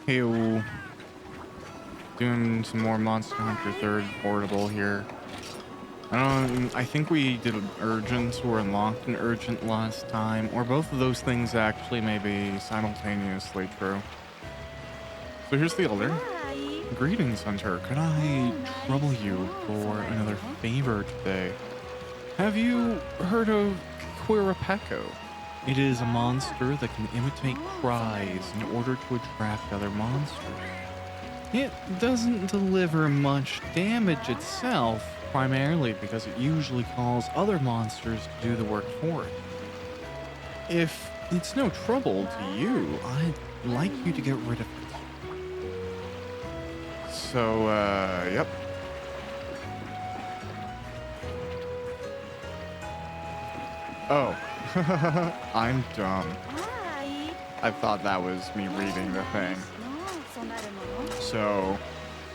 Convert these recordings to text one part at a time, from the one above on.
Hey, doing some more Monster Hunter 3rd portable here. I think we did an urgent or unlocked an urgent last time, or both of those things actually may be simultaneously true. So here's the elder. Greetings, Hunter. Could I trouble you for another favor today? Have you heard of Quirapeko? It is a monster that can imitate cries in order to attract other monsters. It doesn't deliver much damage itself, primarily because it usually calls other monsters to do the work for it. If it's no trouble to you, I'd like you to get rid of it. So, yep. Oh, I'm dumb. I thought that was me reading the thing. So,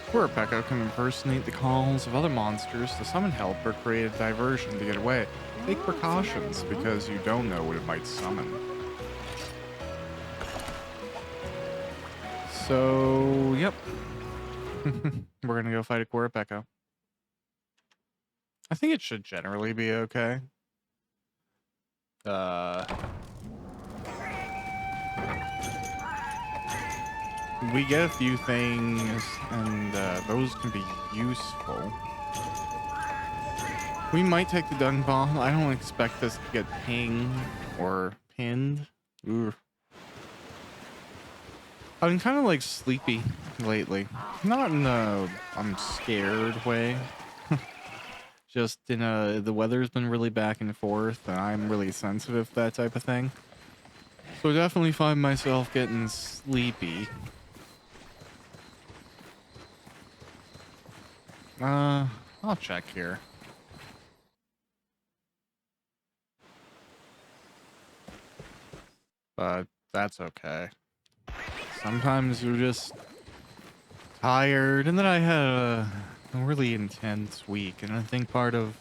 Quirapeko can impersonate the calls of other monsters to summon help or create a diversion to get away. Take precautions because you don't know what it might summon. So, yep. We're gonna go fight a Quirapeko. I think it should generally be okay. We get a few things, and those can be useful. We might take the dung bomb. I don't expect this to get pinged or pinned. Ooh. I've been kind of like sleepy lately. Not in a I'm scared way. Just in the weather's been really back and forth, and I'm really sensitive to that type of thing. So I definitely find myself getting sleepy. I'll check here. But that's okay. Sometimes you're just tired, and then I had a really intense week, and I think part of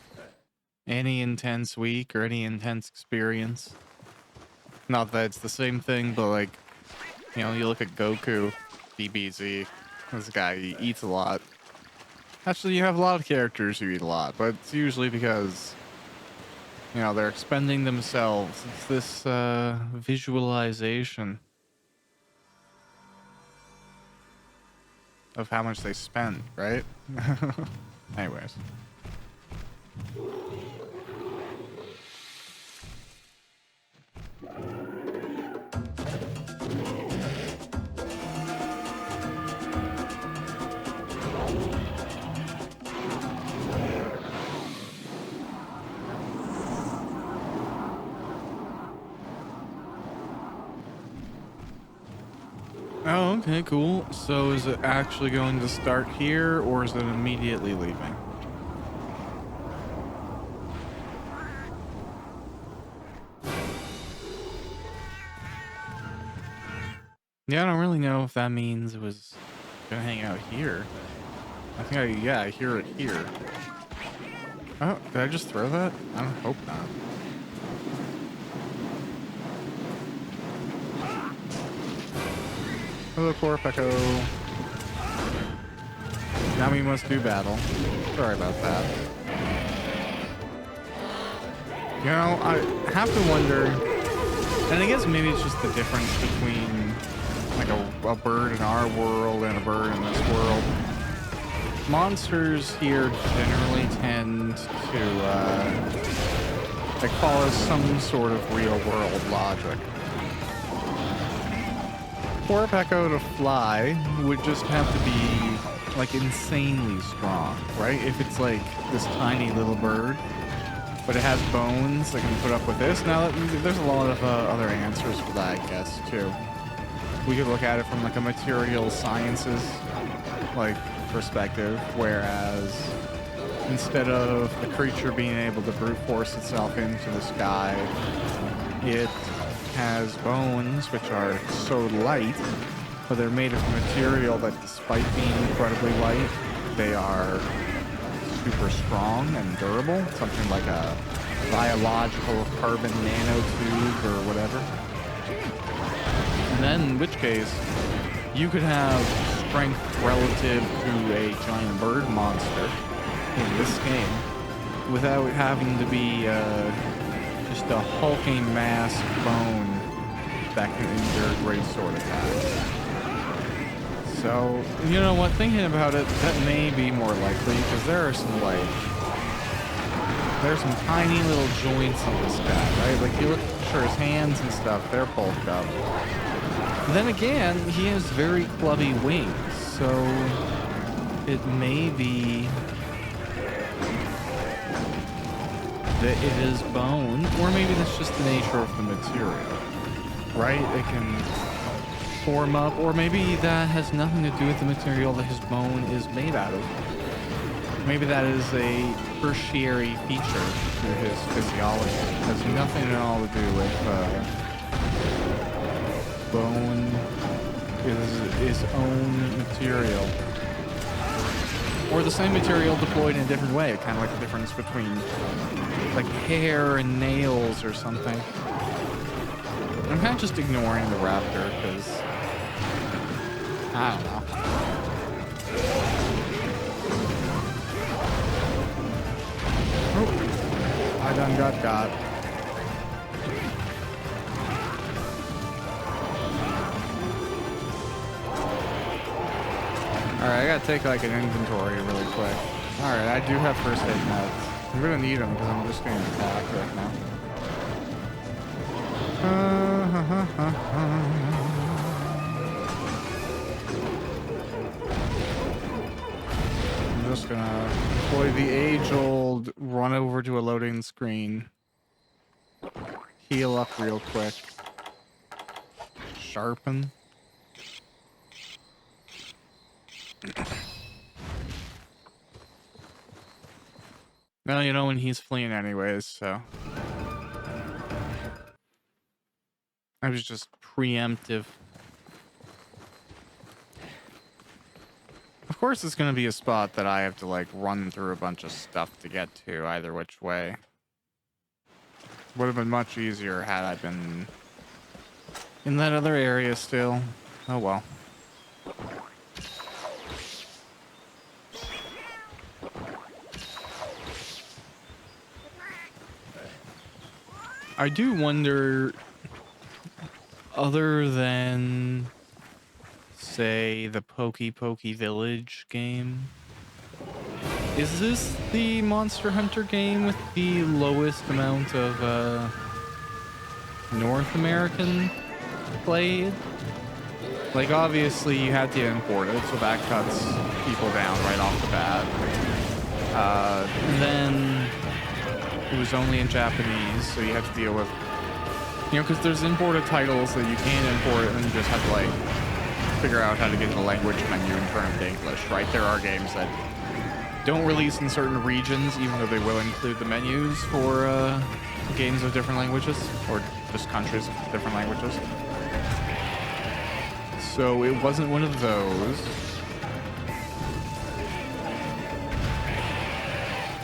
any intense week or any intense experience, not that it's the same thing, but like, you know, you look at Goku, DBZ, this guy, he eats a lot. Actually, you have a lot of characters who eat a lot, but it's usually because, you know, they're expending themselves. It's this visualization of how much they spend, right? Anyways. Oh, okay, cool. So is it actually going to start here, or is it immediately leaving? Yeah, I don't really know if that means it was gonna hang out here. I think yeah, I hear it here. Oh, did I just throw that? I don't hope not. Hello, Quirapeko. Now we must do battle. Sorry about that. You know, I have to wonder, and I guess maybe it's just the difference between like a bird in our world and a bird in this world. Monsters here generally tend to like follow some sort of real world logic. For Peko to fly would just have to be like insanely strong, right? If it's like this tiny little bird, but it has bones that can put up with this. Now, there's a lot of other answers for that, I guess, too. We could look at it from like a material sciences like perspective, whereas instead of the creature being able to brute force itself into the sky, it has bones which are so light, but they're made of material that despite being incredibly light, they are super strong and durable. Something like a biological carbon nanotube or whatever. And then, in which case, you could have strength relative to a giant bird monster in this game without having to be just a hulking mass bone that can endure great sword attacks. So, you know what, thinking about it, that may be more likely, because there's some tiny little joints in this guy, right? Like, you look, sure, his hands and stuff, they're bulked up. Then again, he has very clubby wings, so it may be that it is bone, or maybe that's just the nature of the material, right? It can form up, or maybe that has nothing to do with the material that his bone is made out of. Maybe that is a tertiary feature to his physiology. It has nothing at all to do with bone is his own material. Or the same material deployed in a different way, kind of like the difference between like hair and nails or something. I'm kind of just ignoring the raptor because I don't know. Oh, I done got. Alright, I gotta take like an inventory really quick. Alright, I do have first aid meds. I'm gonna need them because I'm just getting attacked right now. I'm just gonna deploy the age-old run over to a loading screen. Heal up real quick. Sharpen. Well, you know, when he's fleeing anyways, so I was just preemptive. Of course, it's going to be a spot that I have to, like, run through a bunch of stuff to get to, either which way. Would have been much easier had I been in that other area still. Oh, well. I do wonder, other than, say, the Pokey Pokey Village game, is this the Monster Hunter game with the lowest amount of North American played? Like, obviously you had to import it, so that cuts people down right off the bat. And then it was only in Japanese, so you had to deal with, you know, because there's imported titles that you can import and you just have to, like, figure out how to get the language menu and turn it to English, right? There are games that don't release in certain regions, even though they will include the menus for games of different languages, or just countries of different languages. So it wasn't one of those.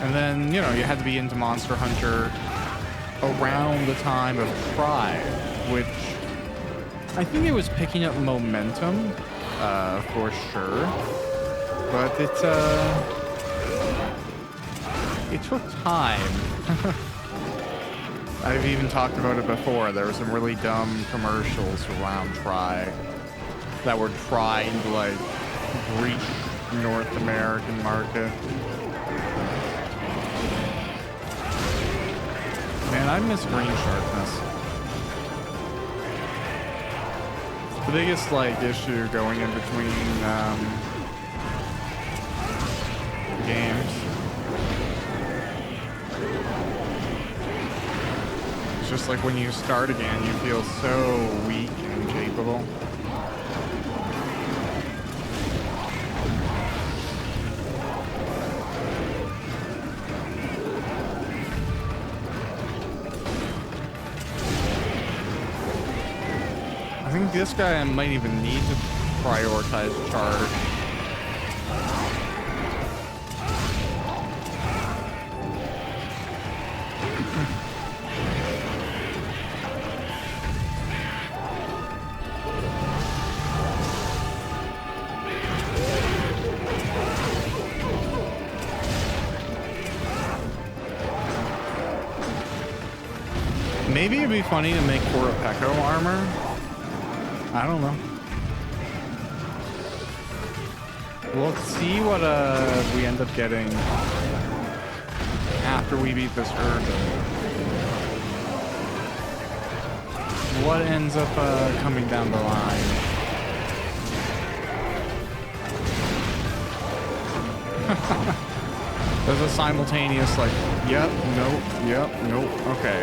And then, you know, you had to be into Monster Hunter around the time of Pride, which I think it was picking up momentum, for sure. But it took time. I've even talked about it before. There were some really dumb commercials around Pride that were trying to, like, reach North American market. Man, I miss green sharpness. The biggest, like, issue going in between games. It's just like when you start again, you feel so weak and incapable. I think this guy might even need to prioritize charge. Maybe it'd be funny to make Korapeko armor. I don't know. We'll see what we end up getting after we beat this urban. What ends up coming down the line? There's a simultaneous like, yep, nope, yep, nope. Okay,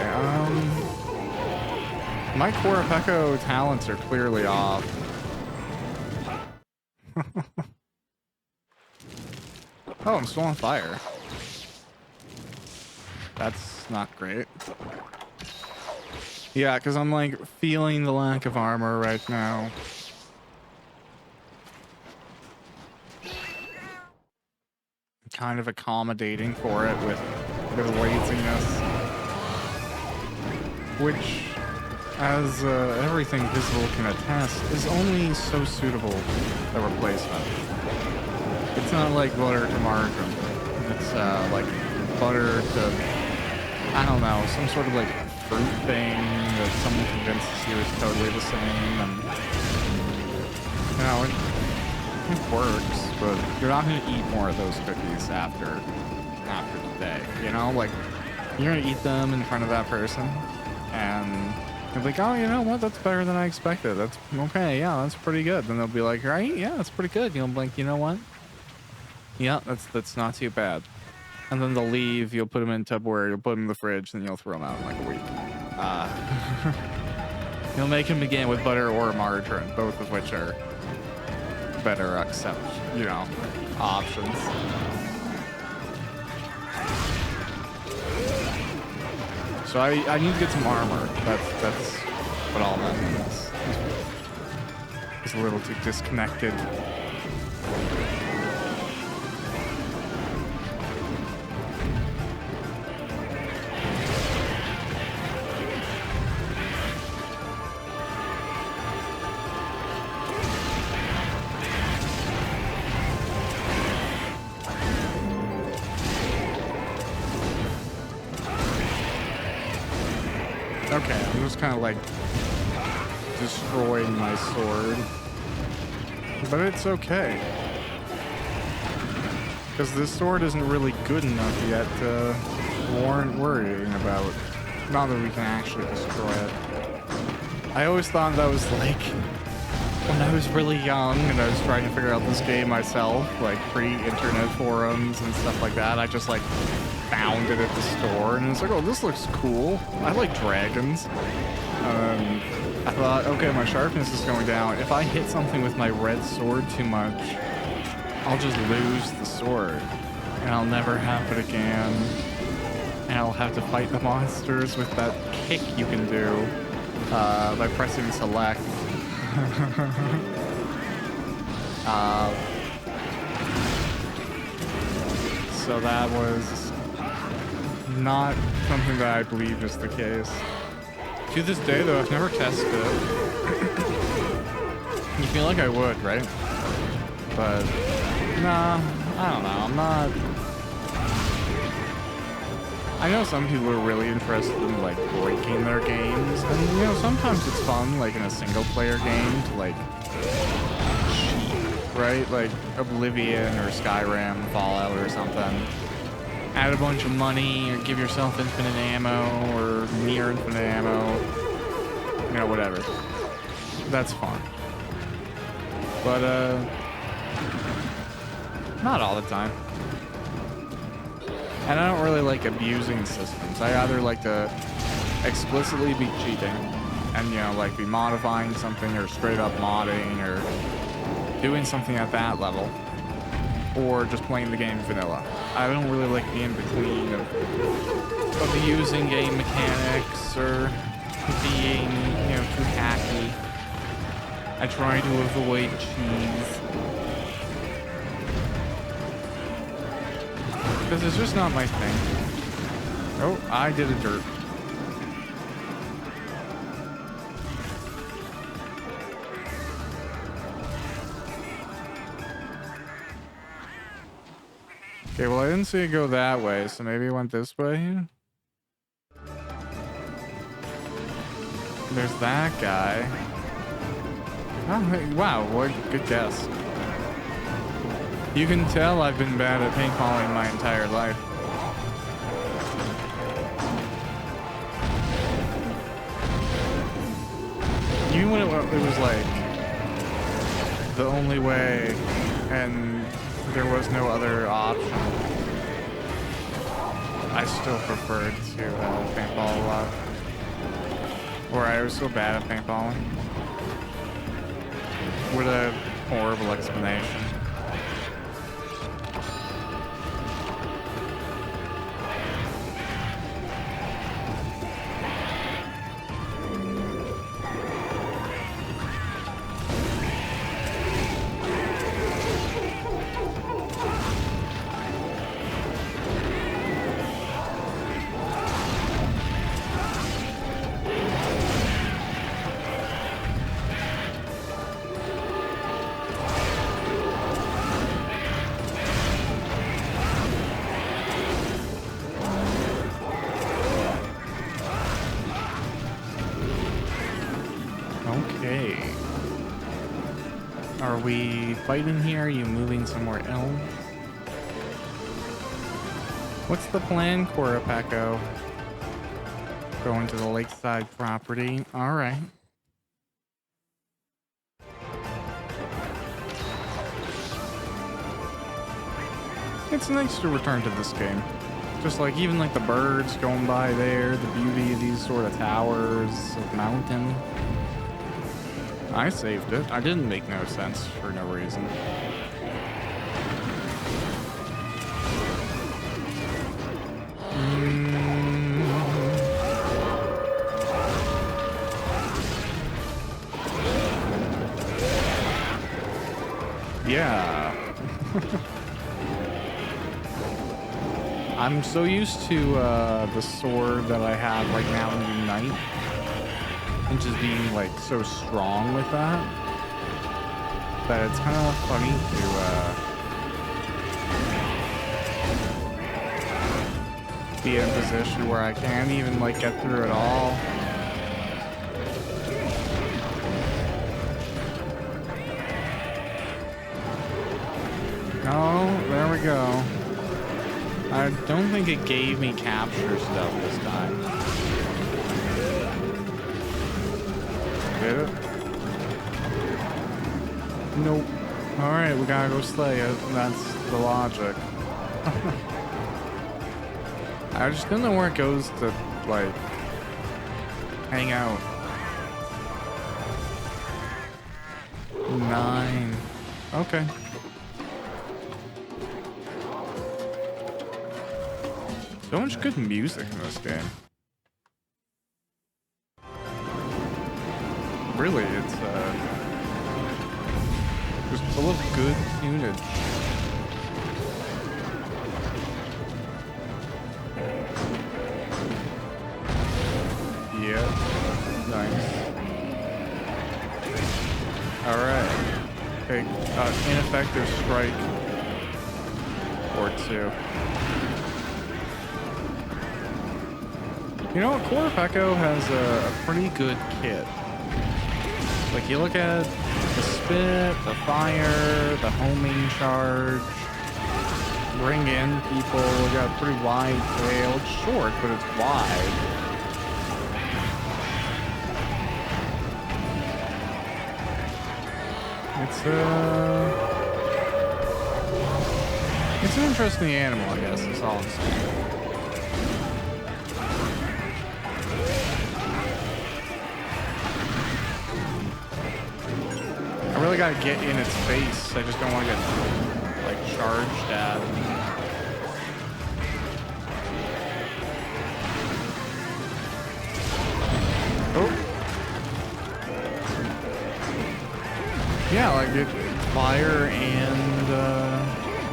my Korapeko talents are clearly off. Oh, I'm still on fire. That's not great. Yeah, because I'm like feeling the lack of armor right now. Kind of accommodating for it with a bit of laziness. Which, as everything visible can attest, is only so suitable a replacement. It's not like butter to margarine. It's like butter to, I don't know, some sort of like fruit thing that someone convinces you is totally the same. And, you know, it works, but you're not going to eat more of those cookies after today. You know, like you're going to eat them in front of that person, and they're like, oh, you know what? That's better than I expected. That's okay. Yeah, that's pretty good. Then they'll be like, right? Yeah, that's pretty good. You'll be like, you know what? Yeah, that's not too bad. And then they'll leave. You'll put them in Tupperware. You'll put them in the fridge, and you'll throw them out in like a week. You'll make them again with butter or margarine, both of which are better, except, you know, options. So I need to get some armor. That's what all that means. It's a little too disconnected. Okay, I'm just kind of like destroying my sword. But it's okay. Because this sword isn't really good enough yet to warrant worrying about. Not that we can actually destroy it. I always thought that was like, when I was really young and I was trying to figure out this game myself, like pre-internet forums and stuff like that, I just like found it at the store and it's like, oh, this looks cool. I like dragons. I thought, okay, my sharpness is going down. If I hit something with my red sword too much, I'll just lose the sword and I'll never have it again. And I'll have to fight the monsters with that kick you can do by pressing select. So that was not something that I believe is the case. To this day, though, I've never tested it. You feel like I would, right? But, nah, I don't know. I'm not... I know some people are really interested in, like, breaking their games. And, you know, sometimes it's fun, like, in a single-player game to, like, cheat, right? Like, Oblivion or Skyrim, Fallout or something. Add a bunch of money, or give yourself infinite ammo, or near infinite ammo. You know, whatever. That's fun. But, not all the time. And I don't really like abusing systems. I either like to explicitly be cheating and, you know, like be modifying something or straight up modding or doing something at that level, or just playing the game vanilla. I don't really like the in-between of abusing game mechanics or being, you know, too hacky. I try to avoid cheese. Because it's just not my thing. Oh, I did a dirt. Okay, well, I didn't see it go that way, so maybe it went this way. There's that guy. Oh, hey, wow, what good guess. You can tell I've been bad at paintballing my entire life. Even when it was like the only way and there was no other option, I still preferred to paintball a lot. Or I was so bad at paintballing. What a horrible explanation. Okay. Are we fighting here? Are you moving somewhere else? What's the plan, Coropaco? Going to the lakeside property. All right. It's nice to return to this game. Just like even like the birds going by there, the beauty of these sort of towers of mountain. I saved it. I didn't make no sense for no reason. Yeah. I'm so used to the sword that I have right now in Unite. And just being like so strong with that it's kind of funny to be in a position where I can't even like get through it all. Oh, there we go. I don't think it gave me capture stuff this time. Did it? Nope. Alright, we gotta go slay it. That's the logic. I just don't know where it goes to, like, hang out. 9. Okay. So much good music in this game. Really, it's just full of good tunage. Yeah, nice. All right, okay, ineffective strike or 2. You know what, Coropaco has a pretty good kit. Like, you look at the spit, the fire, the homing charge, bring in people. We got a pretty wide tail. It's short, but it's wide. It's an interesting animal, I guess, is all I'm saying. I really gotta get in its face. I just don't want to get, like, charged at. Oh. Yeah, like, it fire and,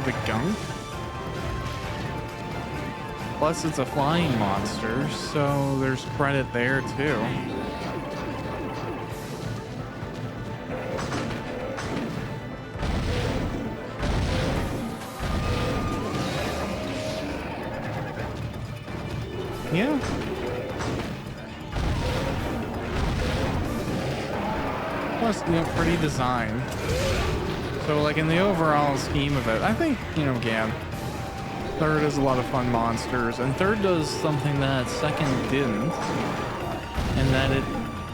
the gunk. Plus, it's a flying monster, so there's credit there, too. Yeah. pretty design. So like in the overall scheme of it, I think, again, third has a lot of fun monsters, and third does something that second didn't, and that it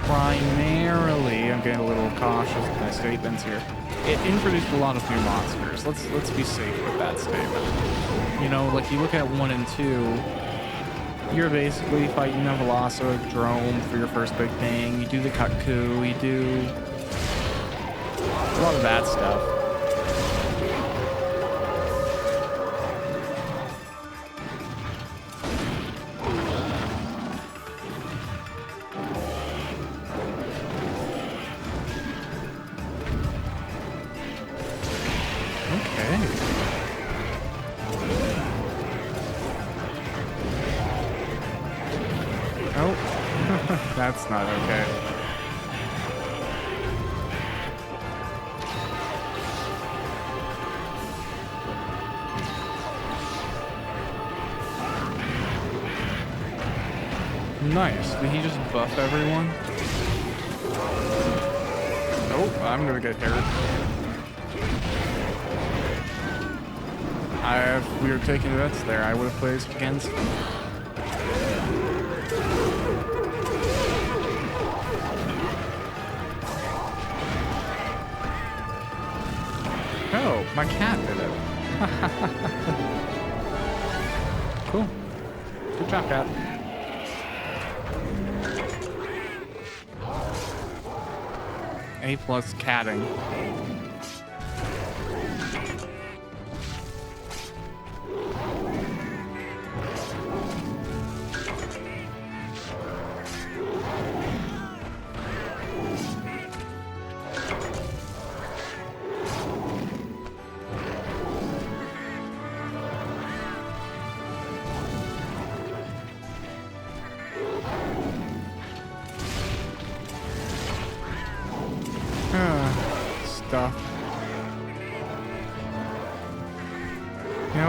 primarily, I'm getting a little cautious with my statements here, it introduced a lot of new monsters. Let's be safe with that statement. Like you look at 1 and 2, you're basically fighting a Velociraptor for your first big thing. You do the Kutku, you do a lot of that stuff. That's not okay. Nice. Did he just buff everyone? Nope, I'm gonna get hurt. If we were taking bets there, I would have placed against him. Oh, my cat did it. Cool. Good job, cat. A+ catting.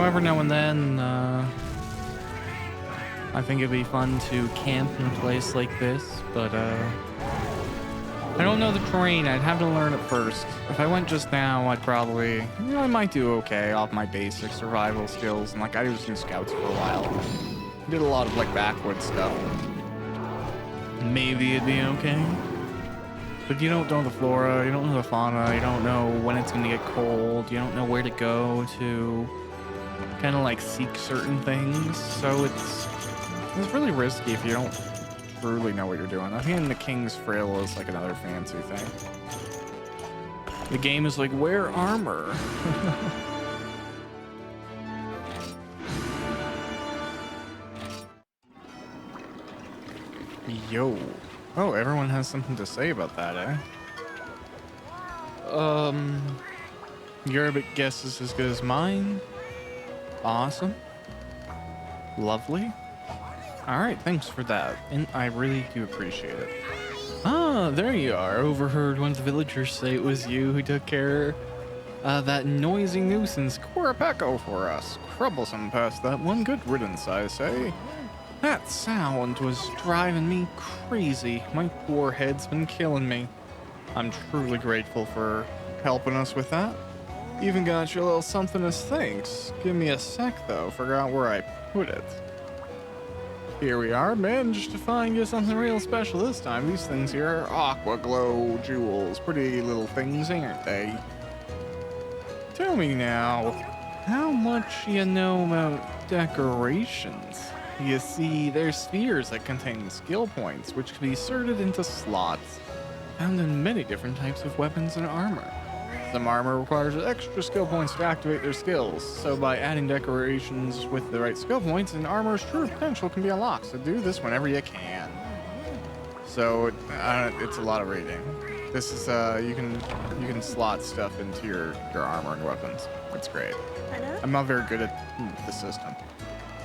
Every now and then, I think it'd be fun to camp in a place like this, but I don't know the terrain. I'd have to learn it first. If I went just now, I'd probably, I might do okay off my basic survival skills, and like I was in scouts for a while. Did a lot of like backwoods stuff. Maybe it'd be okay. But you don't know the flora, you don't know the fauna, you don't know when it's gonna get cold, you don't know where to go to kind of like seek certain things, so it's really risky if you don't truly know what you're doing. I think the King's Frill is like another fancy thing. The game is like, wear armor. Yo. Oh, everyone has something to say about that, eh? Your guess is as good as mine. Awesome. Lovely. All right, thanks for that. And I really do appreciate it. Ah, there you are. Overheard one of the villagers say it was you who took care of that noisy nuisance Quirapecco for us. Troublesome past that one. Good riddance, I say. That sound was driving me crazy. My poor head's been killing me. I'm truly grateful for helping us with that. Even got you a little something as thanks. Give me a sec, though. Forgot where I put it. Here we are. Managed to find you something real special this time. These things here are aqua glow jewels. Pretty little things, aren't they? Tell me now, how much you know about decorations? You see, they're spheres that contain skill points, which can be inserted into slots, found in many different types of weapons and armor. Some armor requires extra skill points to activate their skills, so by adding decorations with the right skill points, an armor's true potential can be unlocked, so do this whenever you can. So, it's a lot of reading. This is, you can slot stuff into your armor and weapons. It's great. I'm not very good at the system.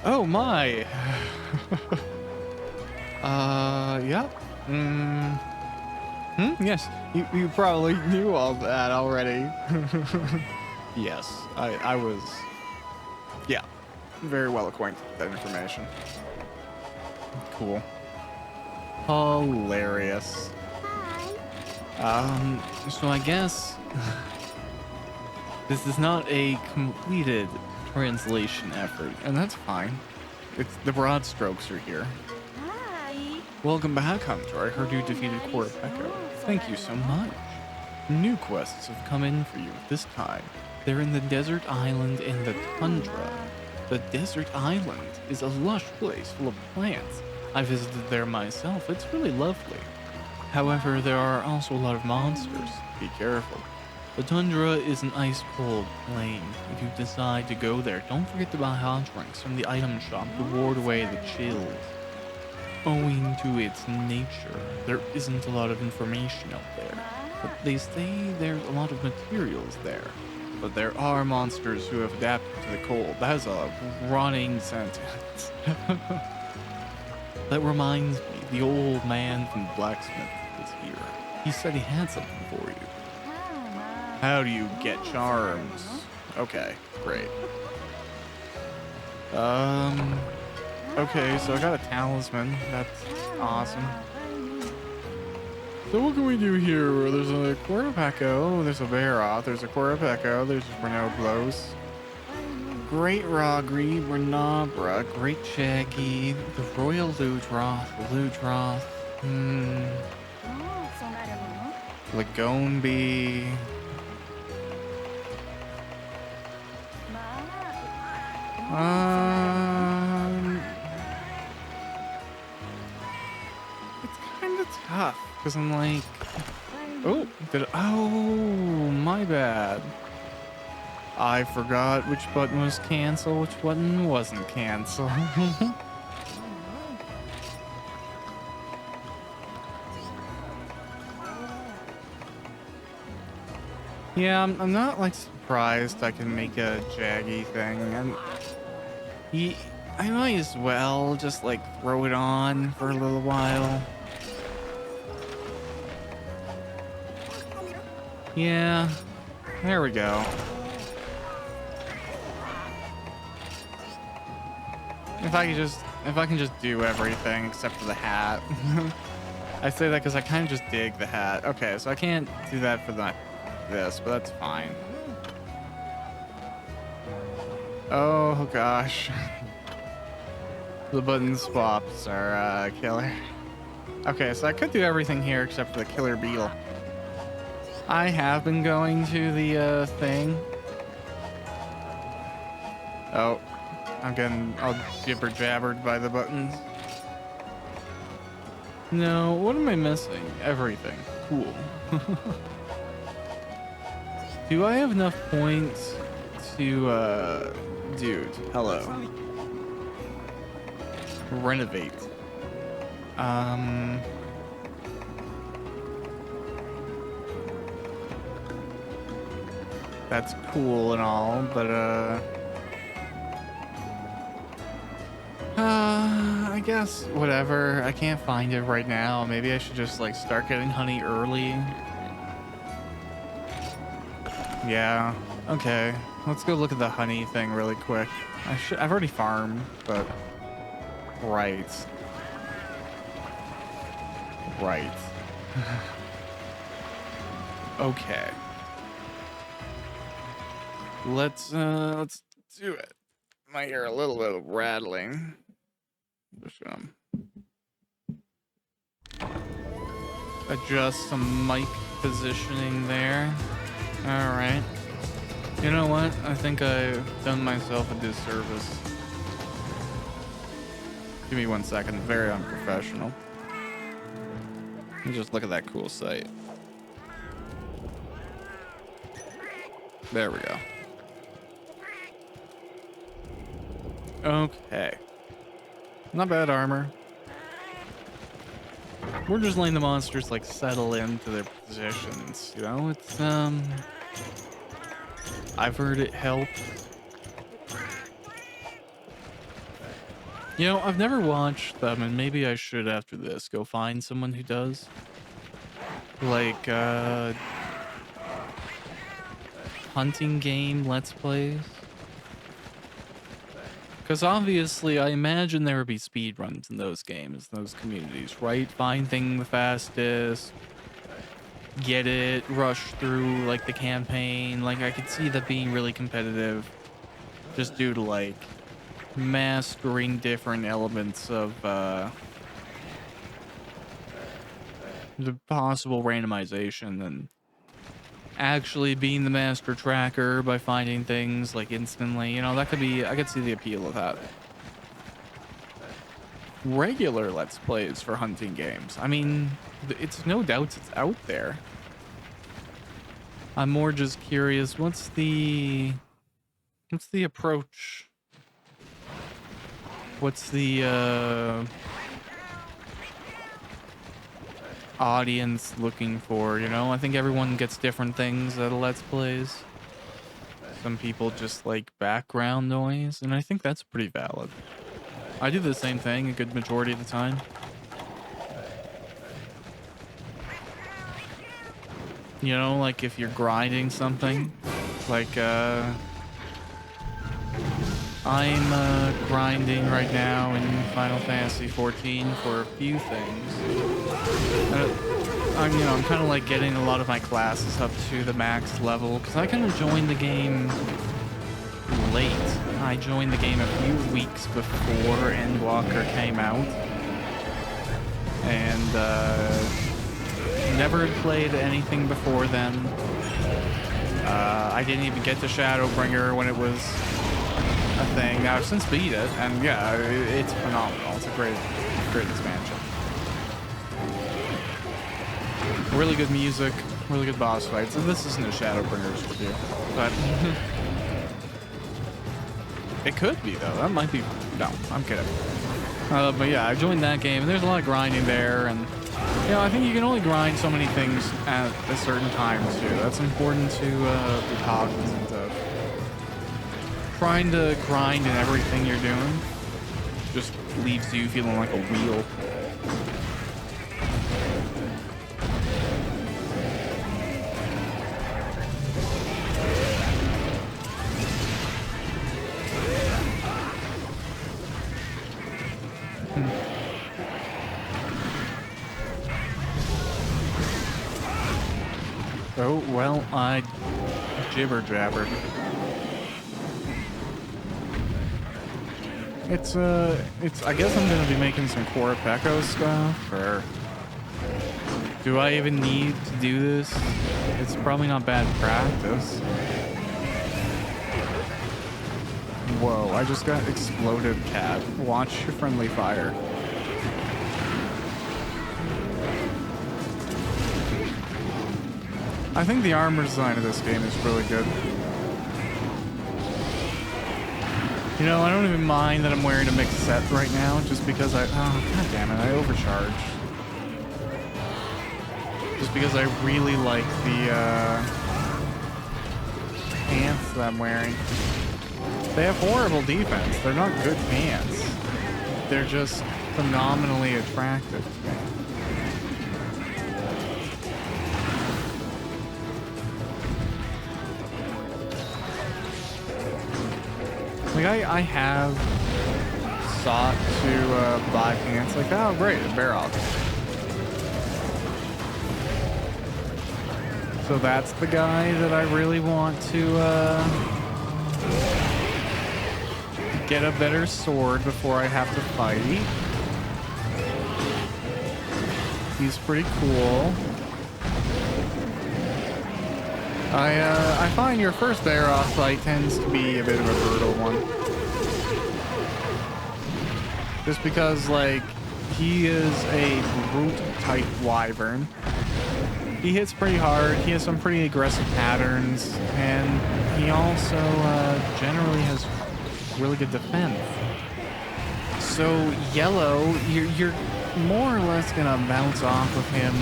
Oh my! Yeah. Yes, you probably knew all that already. Yes, I was, yeah, very well acquainted with that information. Cool. Hilarious. So I guess this is not a completed translation effort, and that's fine. It's the broad strokes are here. Welcome back, Hunter. I heard you defeated Korapeko. Thank you so much. New quests have come in for you this time. They're in the desert island in the tundra. The desert island is a lush place full of plants. I visited there myself. It's really lovely. However, there are also a lot of monsters. Be careful. The tundra is an ice-cold plain. If you decide to go there, don't forget to buy hot drinks from the item shop to ward away the chills. Owing to its nature, there isn't a lot of information out there. But they say there's a lot of materials there. But there are monsters who have adapted to the cold. That is a running sentence. That reminds me, the old man from the blacksmith is here. He said he had something for you. How do you get charms? Okay, great. Okay, so I got a talisman. That's awesome. So what can we do here? There's a Korapeko, there's a Bearoth, there's a Korapeko, there's Renoblos. Great Rogri, Bernabra, Great Shaggy, the Royal Ludroth, Lagombi. It's kind of tough because I'm like, oh, my bad. I forgot which button was cancel, which button wasn't cancel. Yeah, I'm not like surprised I can make a Jaggy thing, and I might as well just like throw it on for a little while. Yeah, there we go. If I can just do everything except for the hat. I say that because I kind of just dig the hat. Okay, so I can't do that for this, but that's fine. Oh gosh. The button swaps are killer. Okay, so I could do everything here except for the killer beetle. I have been going to the thing. Oh, I'm getting all jibber jabbered by the buttons. No, what am I missing? Everything. Cool. Do I have enough points to, dude, hello. Renovate. That's cool and all, but, I guess whatever. I can't find it right now. Maybe I should just like start getting honey early. Yeah. Okay. Let's go look at the honey thing really quick. I've already farmed, but right. Right. Okay. Let's do it. Might hear a little bit of rattling. Just adjust some mic positioning there. All right. You know what? I think I've done myself a disservice. Give me 1 second. Very unprofessional. Let me just look at that cool site. There we go. Okay. Not bad armor. We're just letting the monsters like settle into their positions, you know? It's I've heard it help. You know, I've never watched them, and maybe I should after this go find someone who does. Like hunting game let's plays. Because obviously, I imagine there would be speedruns in those games, those communities, right? Finding the fastest, get it, rush through like the campaign. Like I could see that being really competitive just due to like mastering different elements of the possible randomization and actually being the master tracker by finding things like instantly. You know, that could be, I could see the appeal of that. Regular Let's Plays for hunting games. I mean, it's no doubt it's out there. I'm more just curious, what's the approach? What's the audience looking for, you know? I think everyone gets different things out of Let's Plays. Some people just like background noise, and I think that's pretty valid. I do the same thing a good majority of the time. You know, like if you're grinding something, like I'm grinding right now in Final Fantasy 14 for a few things. I'm kind of like getting a lot of my classes up to the max level because I kind of joined the game late. I joined the game a few weeks before Endwalker came out, and never played anything before then. I didn't even get to Shadowbringer when it was a thing. Now I've since beat it, and yeah, it's phenomenal. It's a great expansion. Really good music, really good boss fights. And this isn't a Shadowbringers review, but it could be though. That might be. No, I'm kidding. But yeah, I joined that game, and there's a lot of grinding there, and you know, I think you can only grind so many things at a certain time too. That's important to be cognizant of. Trying to grind in everything you're doing just leaves you feeling like a wheel. Oh, well, I jibber-jabbered. It's, I guess I'm gonna be making some Korapeko stuff, or do I even need to do this? It's probably not bad practice. Whoa, I just got exploded, cat. Watch your friendly fire. I think the armor design of this game is really good. You know, I don't even mind that I'm wearing a mixed set right now, just because oh, god damn it, I overcharged. Just because I really like the, pants that I'm wearing. They have horrible defense. They're not good pants. They're just phenomenally attractive to me. Like, I have sought to buy pants like that. Oh, great, a Barrock. So that's the guy that I really want to get a better sword before I have to fight. He's pretty cool. I find your first Barrock fight tends to be a bit of a brutal one. Just because, like, he is a brute type wyvern. He hits pretty hard, he has some pretty aggressive patterns, and he also generally has really good defense. So yellow, you're more or less gonna bounce off of him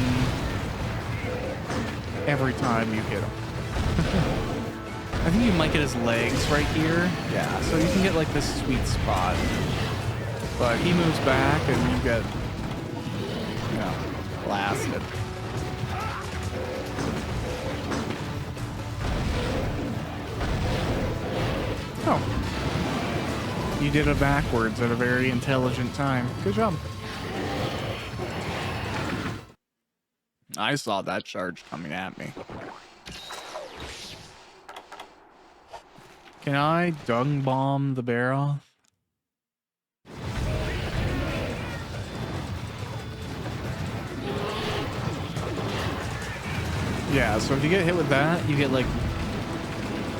every time you hit him. I think you might get his legs right here. Yeah, so you can get like this sweet spot. But he moves back and you get, you know, blasted. Oh. You did it backwards at a very intelligent time. Good job. I saw that charge coming at me. Can I dung bomb the barrel? Yeah, so if you get hit with that, you get like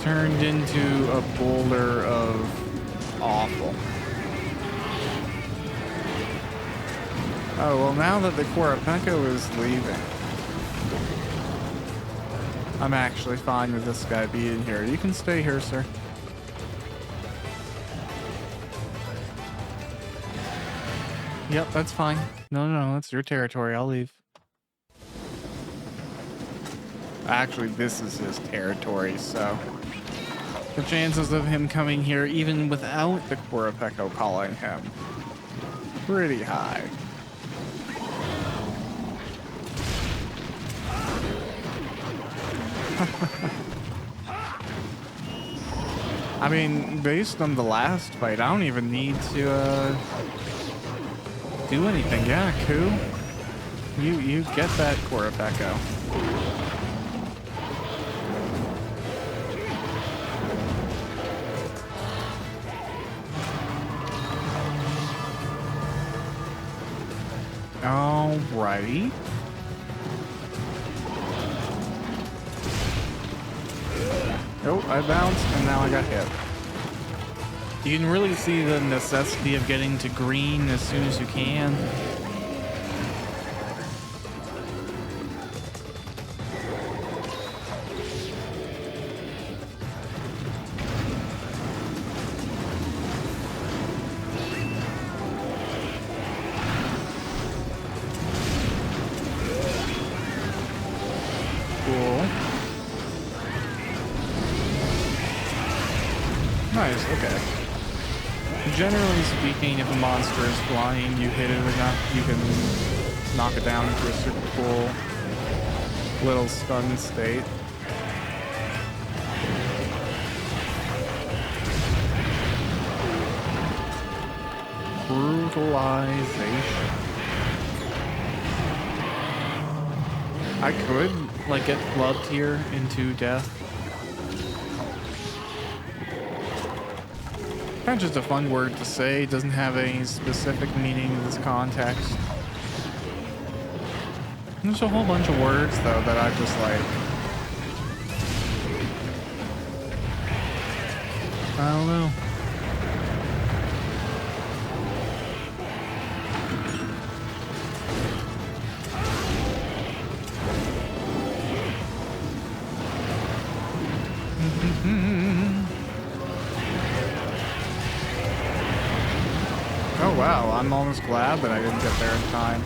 turned into a boulder of awful. Oh, well, now that the Quirapeko is leaving, I'm actually fine with this guy being here. You can stay here, sir. Yep, that's fine. No, it's your territory. I'll leave. Actually, this is his territory, so the chances of him coming here, even without the Quirapeko calling him, pretty high. I mean, based on the last fight, I don't even need to do anything. Yeah, Ku, you get that Quirapeko. Alrighty. Oh, I bounced and now I got hit. You can really see the necessity of getting to green as soon as you can. Nice, okay. Generally speaking, if a monster is flying, you hit it enough, you can knock it down into a super cool little stun state. Brutalization. I could, like, get flubbed here into death. Kind of just a fun word to say. It doesn't have any specific meaning in this context. There's a whole bunch of words, though, that I just like. I don't know. Oh wow, I'm almost glad that I didn't get there in time.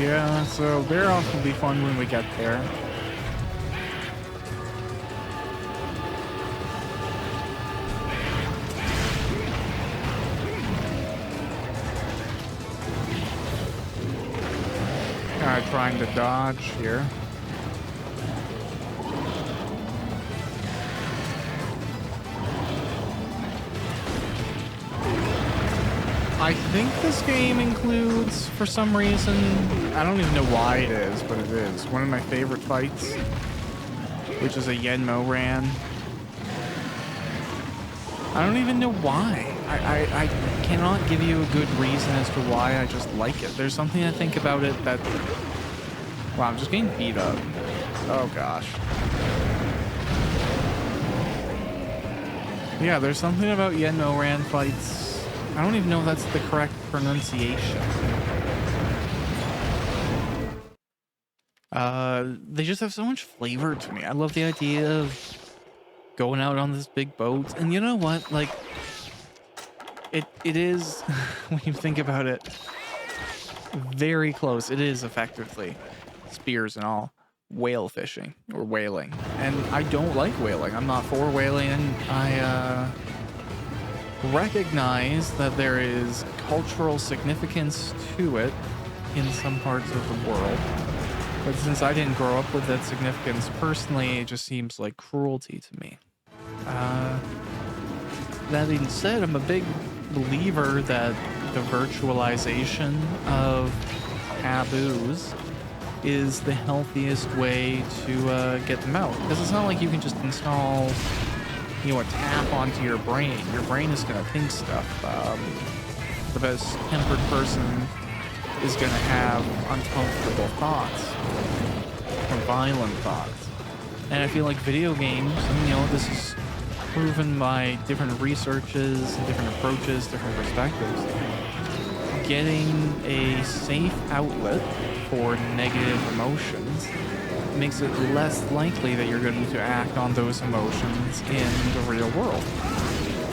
Yeah, so bear off will be fun when we get there. Trying to dodge here. I think this game includes, for some reason, I don't even know why it is, but it is, one of my favorite fights, which is a Yenmo Ran. I don't even know why. I cannot give you a good reason as to why. I just like it. There's something I think about it that... Wow, I'm just getting beat up. Oh, gosh. Yeah, there's something about Yenmo Ran fights. I don't even know if that's the correct pronunciation. They just have so much flavor to me. I love the idea of going out on this big boat. And you know what? Like, it is, when you think about it, very close. It is effectively, spears and all, whale fishing or whaling. And I don't like whaling. I'm not for whaling. And I recognize that there is cultural significance to it. in some parts of the world. But since I didn't grow up with that significance personally, it just seems like cruelty to me. That being said, I'm a big believer that the virtualization of taboos is the healthiest way to get them out. Because it's not like you can just install, a tap onto your brain. Your brain is going to think stuff. The best tempered person is going to have uncomfortable thoughts or violent thoughts. And I feel like video games, and this is proven by different researches and different approaches, different perspectives, getting a safe outlet for negative emotions makes it less likely that you're going to act on those emotions in the real world.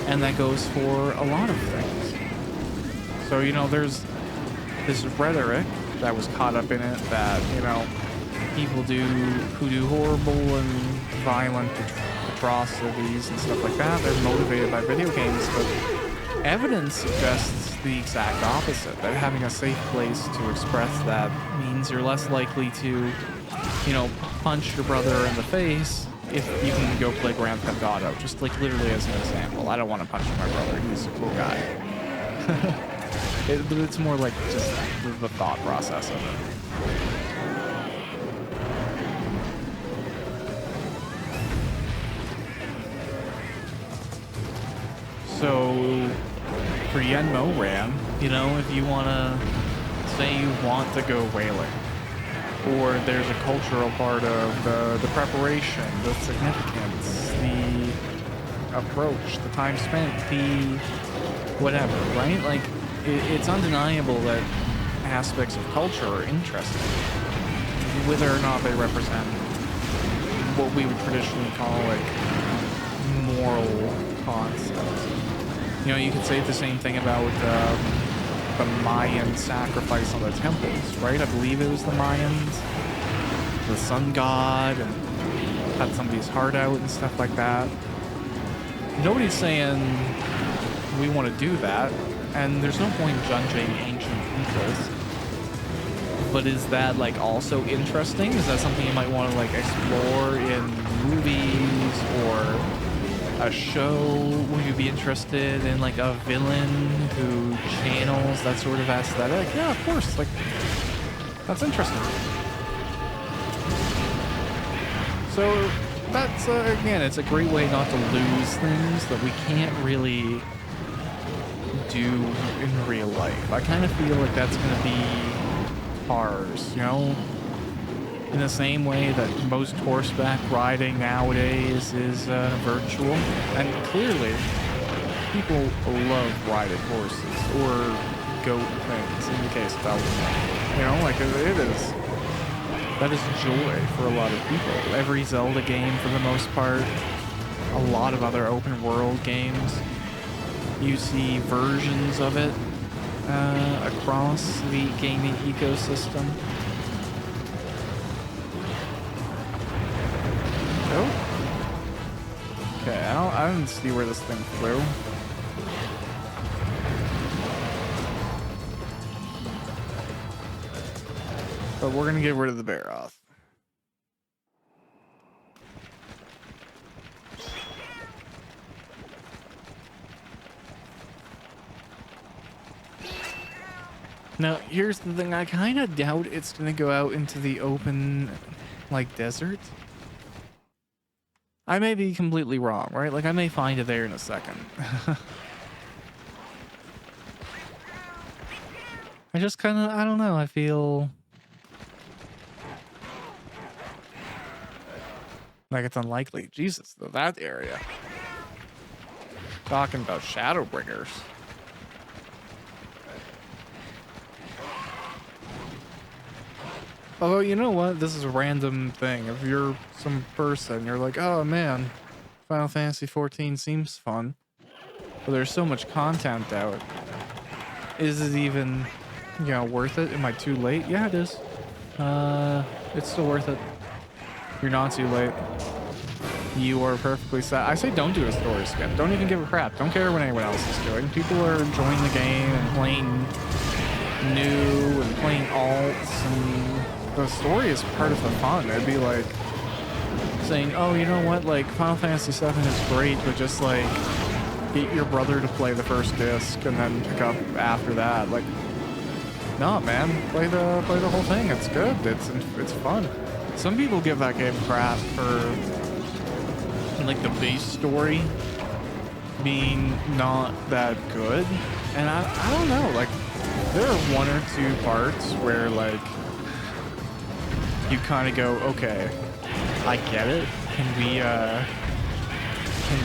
And that goes for a lot of things. So, there's this rhetoric that was caught up in it that, people who do horrible and violent atrocities and stuff like that, they're motivated by video games, but evidence suggests the exact opposite, that having a safe place to express that means you're less likely to, punch your brother in the face if you can go play Grand Theft Auto. Just like literally as an example. I don't want to punch my brother, he's a cool guy. It's more like just the thought process of it. So for Yenmo Ram, if you want to say you want to go whaling, or there's a cultural part of the preparation, the significance, the approach, the time spent, the whatever, right? Like, it's undeniable that aspects of culture are interesting, whether or not they represent what we would traditionally call, like, moral concepts. You could say the same thing about the Mayan sacrifice on the temples, right? I believe it was the Mayans, the sun god, and had somebody's heart out and stuff like that. Nobody's saying we want to do that, and there's no point judging ancient peoples. But is that, like, also interesting? Is that something you might want to, like, explore in movies or a show? Would you be interested in, like, a villain who channels that sort of aesthetic? Yeah, of course. Like, that's interesting. So that's, again, it's a great way not to lose things that we can't really do in real life. I kind of feel like that's going to be ours, in the same way that most horseback riding nowadays is virtual. And clearly, people love riding horses or goat things in the case of Elden. Like it is. That is joy for a lot of people. Every Zelda game, for the most part, a lot of other open world games, you see versions of it across the gaming ecosystem. Okay, I didn't see where this thing flew. But we're gonna get rid of the bear off. Now, here's the thing. I kind of doubt it's gonna go out into the open, like, desert. I may be completely wrong, right? Like, I may find it there in a second. I just kind of, I don't know, I feel like it's unlikely. Jesus, though, that area. Talking about Shadowbringers. Although, you know what? This is a random thing. If you're some person, you're like, oh man, Final Fantasy XIV seems fun, but there's so much content out. Is it even, worth it? Am I too late? Yeah, it is. It's still worth it. You're not too late. You are perfectly set. I say don't do a story skip. Don't even give a crap. Don't care what anyone else is doing. People are enjoying the game and playing new and playing alts, and the story is part of the fun. It'd be like saying, oh, you know what, like Final Fantasy VII is great, but just like get your brother to play the first disc and then pick up after that. Like, no, man, play the whole thing. It's good. It's fun. Some people give that game crap for like the base story being not that good, and I don't know, like there are one or two parts where like you kind of go, okay, I get it, can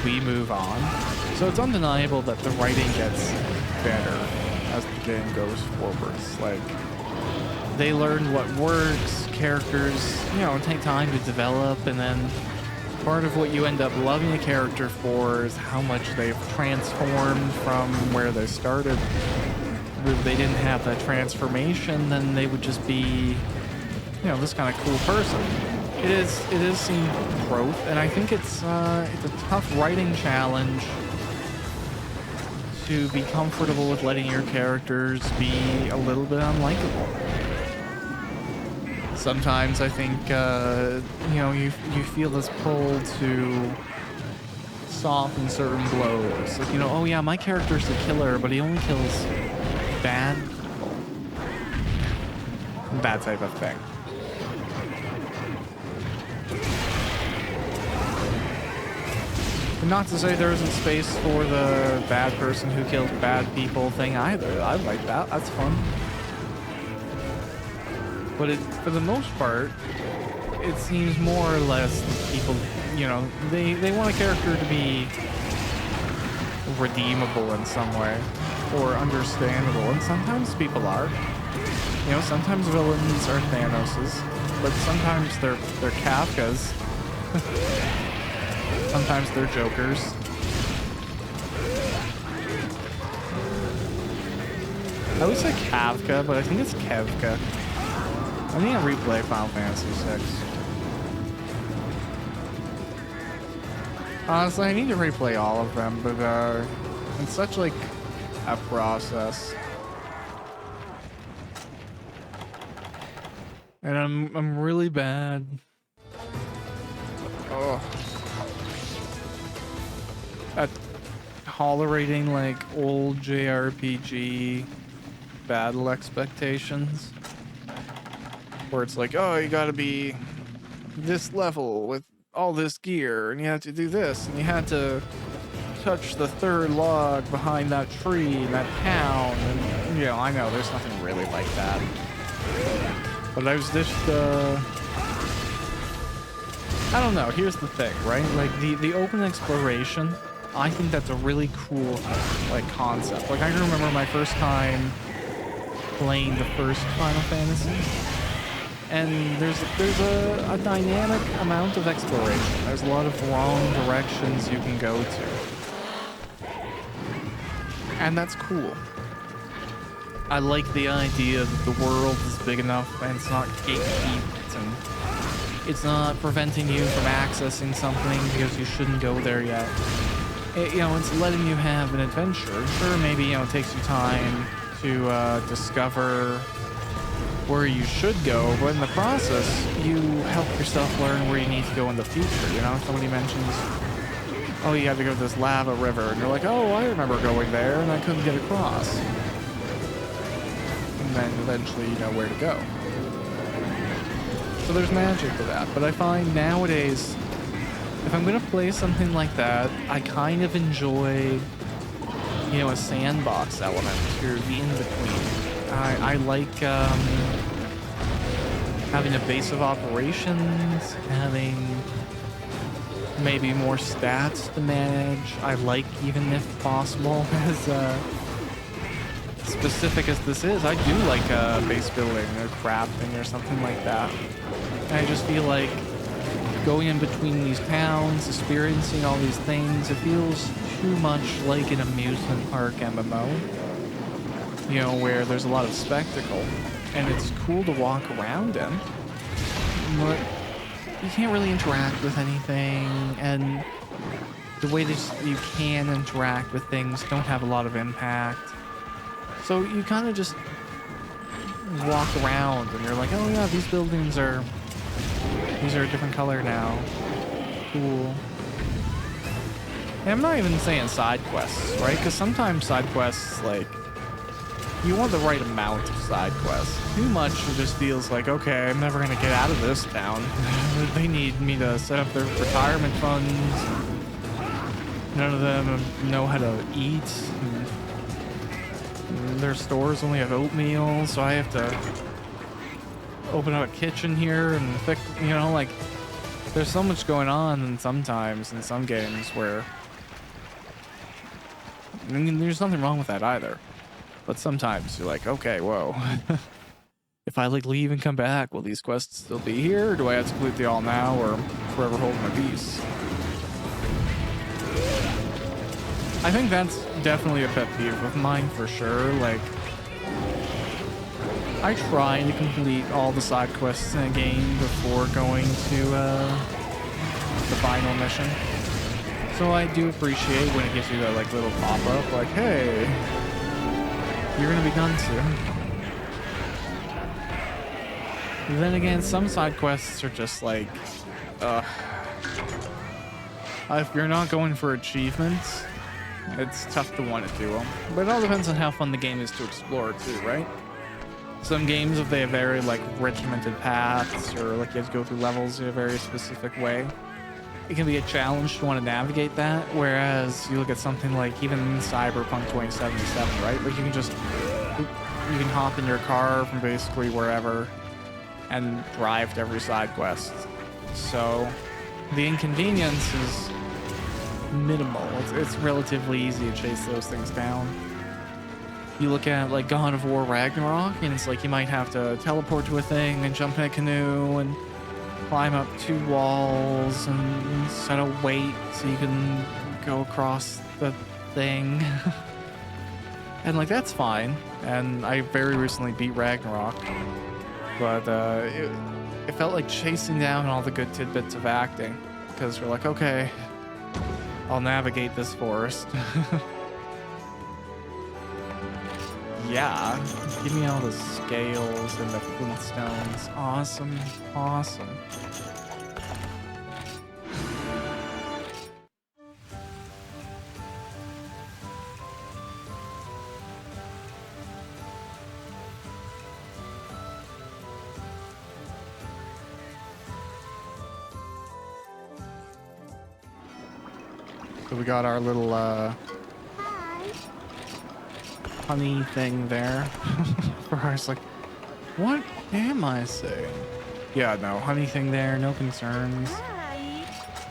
we move on? So it's undeniable that the writing gets better as the game goes forwards. Like, they learn what works, characters, you know, take time to develop, and then part of what you end up loving a character for is how much they've transformed from where they started. If they didn't have that transformation, then they would just be, you know, this kind of cool person. It is seeing growth, and I think it's a tough writing challenge to be comfortable with letting your characters be a little bit unlikable. Sometimes I think, you know, you feel this pull to soften certain blows. Like, you know, oh yeah, my character's the killer, but he only kills bad people. That type of thing. And not to say there isn't space for the bad person who kills bad people thing either. I like that. That's fun. But for the most part, it seems more or less people, you know, they want a character to be redeemable in some way or understandable, and sometimes people are. You know, sometimes villains are Thanoses, but sometimes they're Kafkas. Sometimes they're Jokers. I would say Kafka, but I think it's Kevka. I need to replay Final Fantasy VI. Honestly, I need to replay all of them, but it's such like a process. And I'm really bad. Oh. At tolerating like old JRPG battle expectations. Where it's like, oh, you gotta be this level with all this gear, and you have to do this, and you had to touch the third log behind that tree in that town, and, you know, I know there's nothing really like that. But I was just, I don't know, here's the thing, right? Like, the open exploration, I think that's a really cool, like, concept. Like, I can remember my first time playing the first Final Fantasy. And there's a dynamic amount of exploration. There's a lot of wrong directions you can go to. And that's cool. I like the idea that the world is big enough and it's not gatekeeped, and it's not preventing you from accessing something because you shouldn't go there yet. You know, it's letting you have an adventure. Sure, maybe, you know, it takes you time to discover where you should go, but in the process, you help yourself learn where you need to go in the future. You know, somebody mentions, oh, you have to go to this lava river, and you're like, oh, I remember going there, and I couldn't get across. And then eventually you know where to go. So there's magic to that, but I find nowadays, if I'm gonna play something like that, I kind of enjoy, you know, a sandbox element to the in-between. I like having a base of operations, having maybe more stats to manage. I like, even if possible, as specific as this is, I do like base building or crafting or something like that. And I just feel like going in between these towns, experiencing all these things, it feels too much like an amusement park MMO. You know, where there's a lot of spectacle, and it's cool to walk around in, but you can't really interact with anything, and the way that you can interact with things don't have a lot of impact. So you kind of just walk around and you're like, oh yeah, these buildings are, these are a different color now. Cool. And I'm not even saying side quests, right? Because sometimes side quests, like, you want the right amount of side quests. Too much, it just feels like, okay, I'm never gonna get out of this town. They need me to set up their retirement funds. None of them know how to eat. And their stores only have oatmeal, so I have to open up a kitchen here and fix, you know, like, there's so much going on, and sometimes in some games where, I mean, there's nothing wrong with that either. But sometimes you're like, okay, whoa. If I like leave and come back, will these quests still be here? Or do I have to complete the all now or forever hold my peace? I think that's definitely a pet peeve of mine for sure. Like, I try to complete all the side quests in a game before going to the final mission. So I do appreciate when it gives you that like little pop-up, like, hey, you're gonna be done soon. Then again, some side quests are just like, if you're not going for achievements, it's tough to want to do them. But it all depends on how fun the game is to explore too, right? Some games, if they have very like regimented paths, or like you have to go through levels in a very specific way, it can be a challenge to want to navigate that. Whereas you look at something like even Cyberpunk 2077, right? Like you can hop in your car from basically wherever and drive to every side quest. So the inconvenience is minimal. It's relatively easy to chase those things down. You look at like God of War Ragnarok, and it's like you might have to teleport to a thing and jump in a canoe and climb up 2 walls and set a weight so you can go across the thing. And like that's fine. And I very recently beat Ragnarok, but it felt like chasing down all the good tidbits of acting, because you're like, okay, I'll navigate this forest. Yeah, give me all the scales and the flintstones. Awesome, awesome. So we got our little honey thing there. I was like, what am I saying? Yeah, no, honey thing there, no concerns. I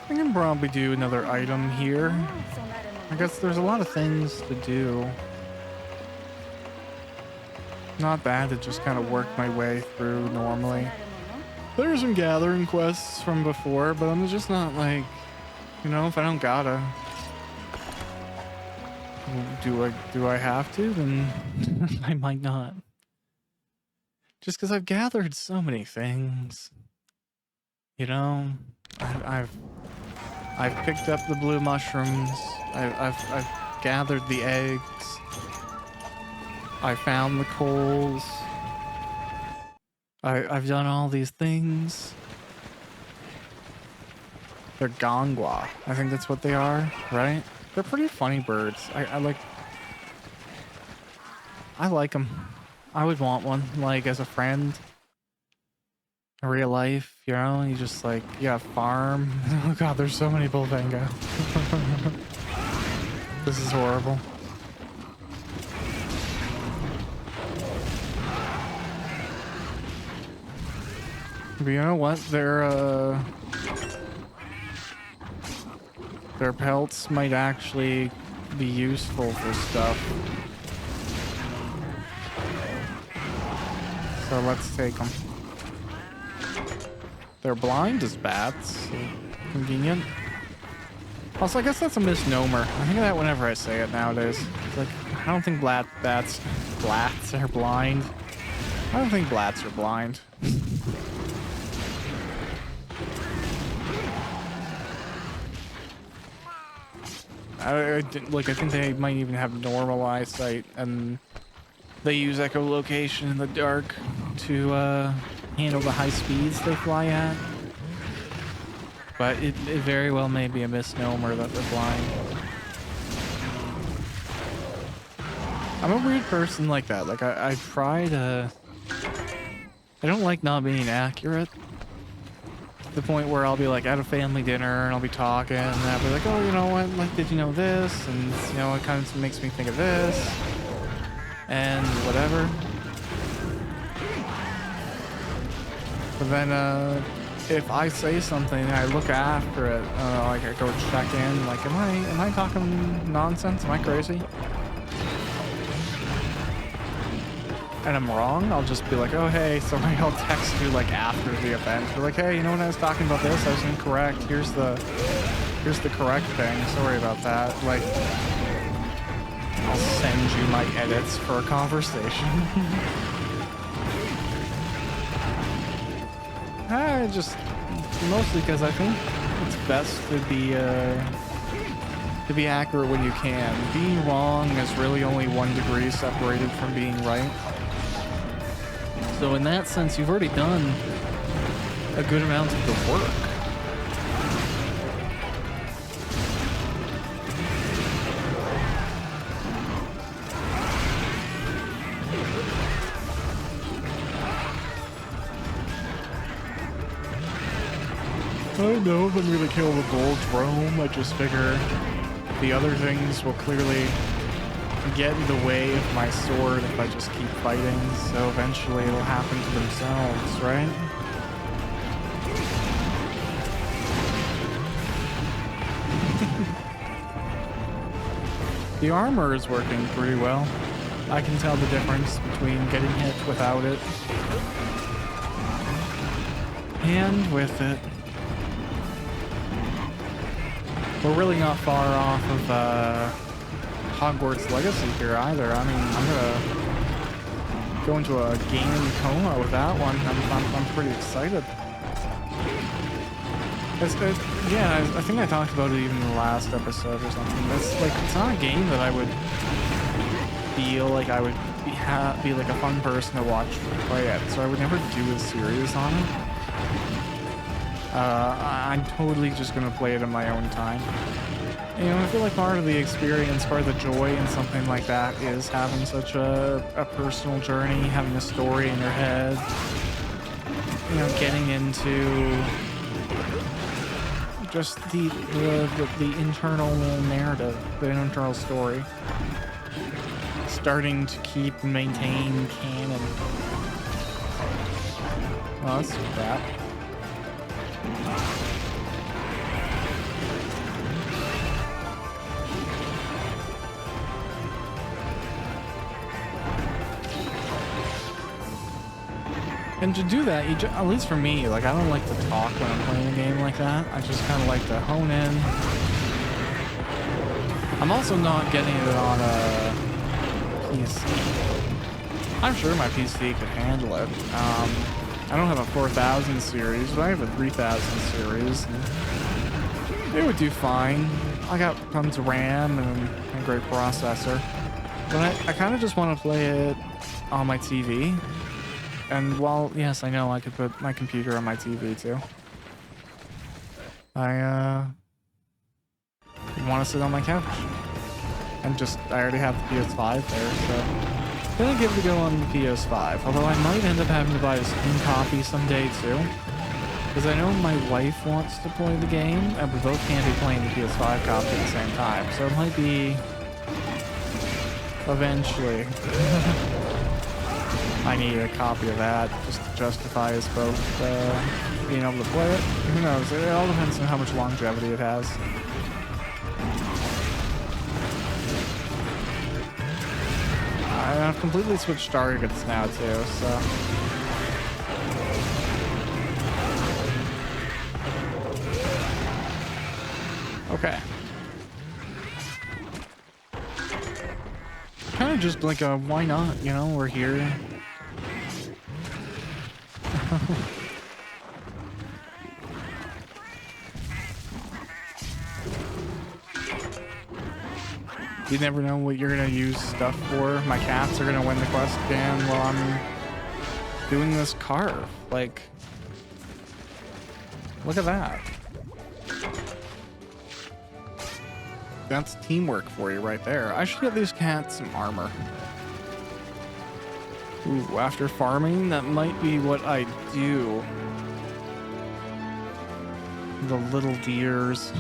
can probably do another item here. I guess there's a lot of things to do. Not bad to just kind of work my way through normally. There's some gathering quests from before, but I'm just not like, you know, if I don't gotta. Do I have to? Then I might not. Just because I've gathered so many things. You know, I've picked up the blue mushrooms. I've gathered the eggs. I found the coals. I've done all these things. They're gongwa. I think that's what they are, right? They're pretty funny birds. I like them. I would want one, like, as a friend. In real life, you know? You just, like, you have farm. Oh god, there's so many bullfenga. This is horrible. But you know what? Their pelts might actually be useful for stuff. So let's take them. They're blind as bats. Convenient. Also, I guess that's a misnomer. I think of that whenever I say it nowadays. It's like, I don't think blats are blind. I don't think blats are blind. I think they might even have normal eyesight, and they use echolocation in the dark to handle the high speeds they fly at. But it very well may be a misnomer that they're flying. I'm a weird person like that. Like, I try to... I don't like not being accurate. To the point where I'll be like at a family dinner and I'll be talking and I'll be like, oh, you know what? Like, did you know this? And, you know, it kind of makes me think of this. And whatever. But then, if I say something and I look after it, like I go check in, like, am I talking nonsense? Am I crazy? And I'm wrong, I'll just be like, oh, hey, sorry, I'll text you, like, after the event. Be like, hey, you know when I was talking about this? I was incorrect. Here's the correct thing. Sorry about that. Like, I'll send you my edits for a conversation. Just mostly because I think it's best to be accurate when you can. Being wrong is really only 1 degree separated from being right. So in that sense, you've already done a good amount of the work. I don't know if I'm gonna kill the gold drome. I just figure the other things will clearly get in the way of my sword if I just keep fighting, so eventually it'll happen to themselves, right? The armor is working pretty well. I can tell the difference between getting hit without it and with it. We're really not far off of Hogwarts Legacy here either. I mean, I'm gonna go into a game coma with that one. I'm pretty excited. Yeah, I think I talked about it even in the last episode or something. It's not a game that I would feel like I would be like a fun person to watch play it. So I would never do a series on it. I'm totally just gonna play it in my own time. You know, I feel like part of the experience, part of the joy in something like that is having such a personal journey, having a story in your head, you know, getting into just the internal narrative, the internal story. Starting to keep and maintain canon. Oh, that's crap. And to do that, at least for me, like, I don't like to talk when I'm playing a game like that. I just kind of like to hone in. I'm also not getting it on a PC. I'm sure my PC could handle it. I don't have a 4000 series, but I have a 3000 series. It would do fine. I got tons of RAM and a great processor. But I kind of just want to play it on my TV. And while, yes, I know I could put my computer on my TV too. I want to sit on my couch. And I already have the PS5 there, so I'm gonna give it a go on the PS5. Although I might end up having to buy a Steam copy someday too. Because I know my wife wants to play the game, and we both can't be playing the PS5 copy at the same time. So it might be eventually. I need a copy of that just to justify us both being able to play it. Who knows? It all depends on how much longevity it has. I've completely switched targets now too, so. Okay. Kind of just like a why not, you know, we're here. You never know what you're gonna use stuff for. My cats are gonna win the quest again while I'm doing this carve. Like, look at that. That's teamwork for you right there. I should get these cats some armor. Ooh, after farming, that might be what I do. The little deers.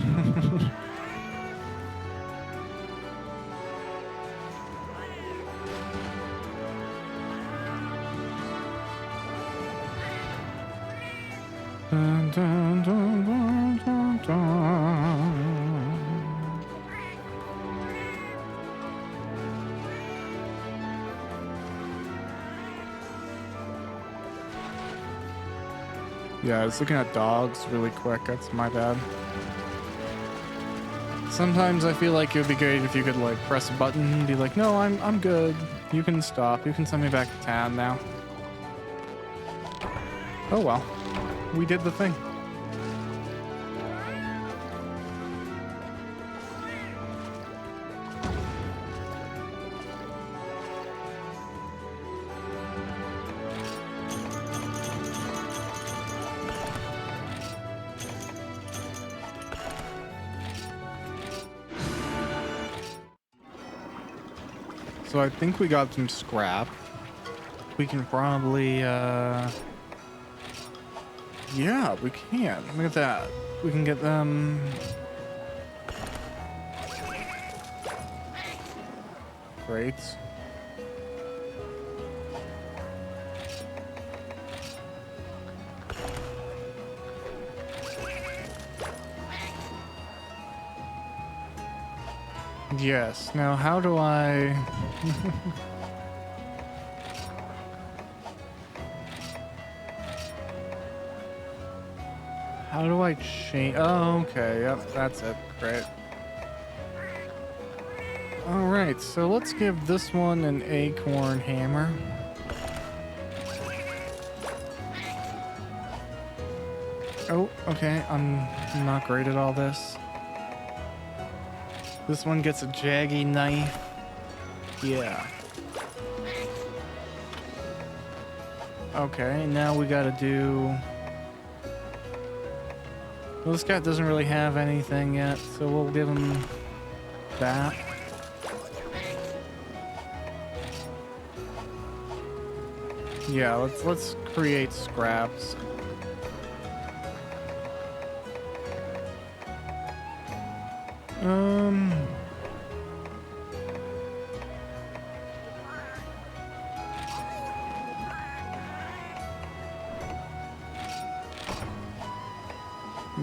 Dun, dun, dun, dun, dun, dun. Yeah, I was looking at dogs really quick. That's my bad. Sometimes I feel like it would be great if you could like press a button and be like, no, I'm good. You can stop. You can send me back to town now. Oh well. We did the thing. So I think we got some scrap. We can probably, yeah, we can. Look at that. We can get them. Great. Yes. Now, how do I... How do I change? Oh, okay. Yep, that's it. Great. All right, so let's give this one an acorn hammer. Oh, okay. I'm not great at all this. This one gets a jaggy knife. Yeah. Okay, now we gotta do... Well, this guy doesn't really have anything yet, so we'll give him that. Yeah, let's create scraps.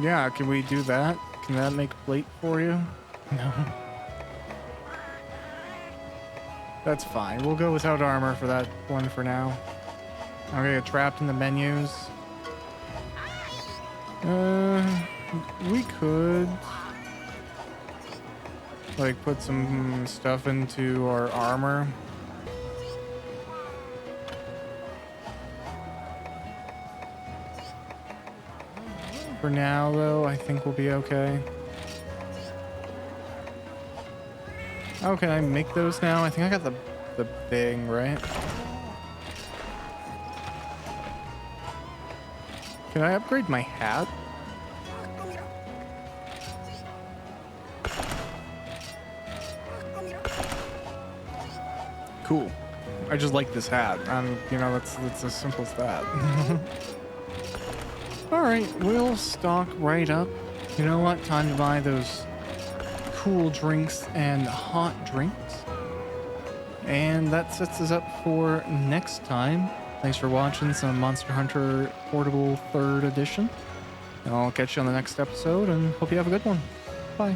Yeah, can we do that? Can that make plate for you? No. That's fine. We'll go without armor for that one for now. I'm gonna get trapped in the menus. We could... like, put some stuff into our armor. For now, though, I think we'll be okay. Oh, can I make those now? I think I got the thing, right? Can I upgrade my hat? Cool. I just like this hat. You know, that's as simple as that. All right, we'll stock right up. You know what? Time to buy those cool drinks and hot drinks. And that sets us up for next time. Thanks for watching some Monster Hunter Portable 3rd Edition. And I'll catch you on the next episode and hope you have a good one. Bye.